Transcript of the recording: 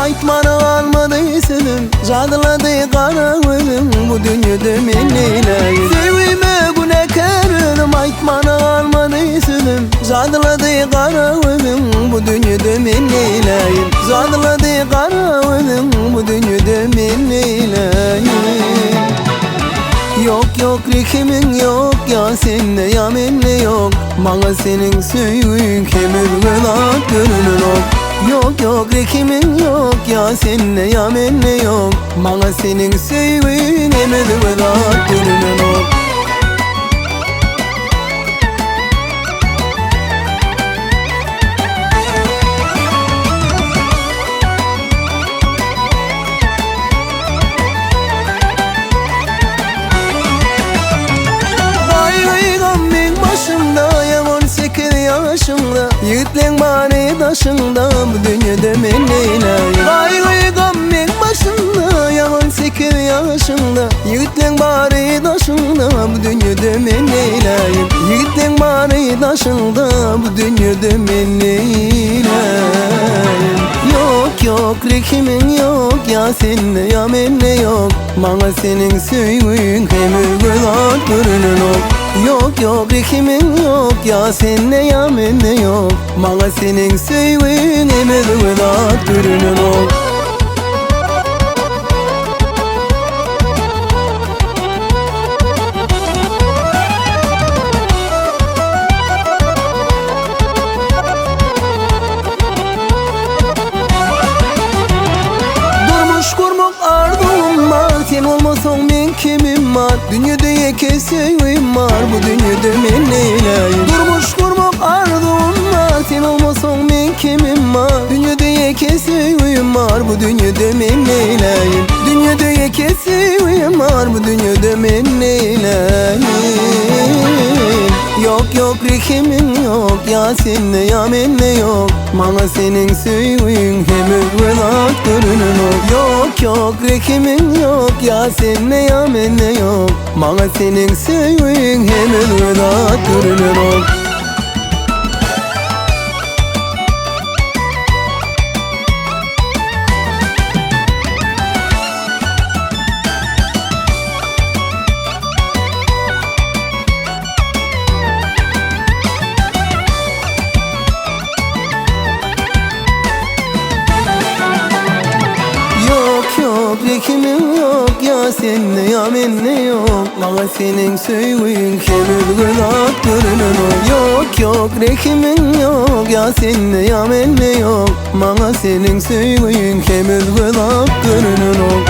Aytmana almadıysın Jadıladı kara ölüm Bu dünyada men neyleyim Sevime günekarım Aytmana almadıysın Jadıladı kara ölüm Bu dünyada men neyleyim Jadıladı kara ölüm Bu dünyada men neyleyim Yok yok rikimin yok ya senle ya menle yok Bana senin söğün kemir velat görünür ok Yok yok rikimin yok ya senle ya menle yok Bana senin söğün emir velat görünür ok Yiğitlen bari taşında Bu dünyada men neyleyim Gaygı gammen başında Yaman 8 yaşında Yiğitlen bari taşında Bu dünyada men neyleyim Yiğitlen bari taşında Bu dünyada men neyleyim Yok yok rikimin yok Ya senle ya menle yok Bana senin söğün Kemir velat görünün ok Yok yok rikimin yok Ya senle ya menle yok Bana senin söğün Emir velat görünün ok Sen olmasan ben kimim var Dünyada yeke sevim var Bu dünyada men neyleyim Durmuş kurmak ardım var Sen olmasan ben kimim var Dünyada yeke sevim var Bu dünyada men neyleyim Dünyada yeke sevim var Bu dünyada men neyleyim Yok yok rikimin yok Ya senle ya menle yok Bana senin söğün Hemir velat görünün ok Yok yok rikimin yok Ya senle ya menle yok Bana senin söğün Hemir velat görünün ok Rikimin yok ya senle ya menle yok Bana senin söğün kemir velat görünün ok Yok yok rikimin yok ya senle ya menle yok Bana senin söğün kemir velat görünün ok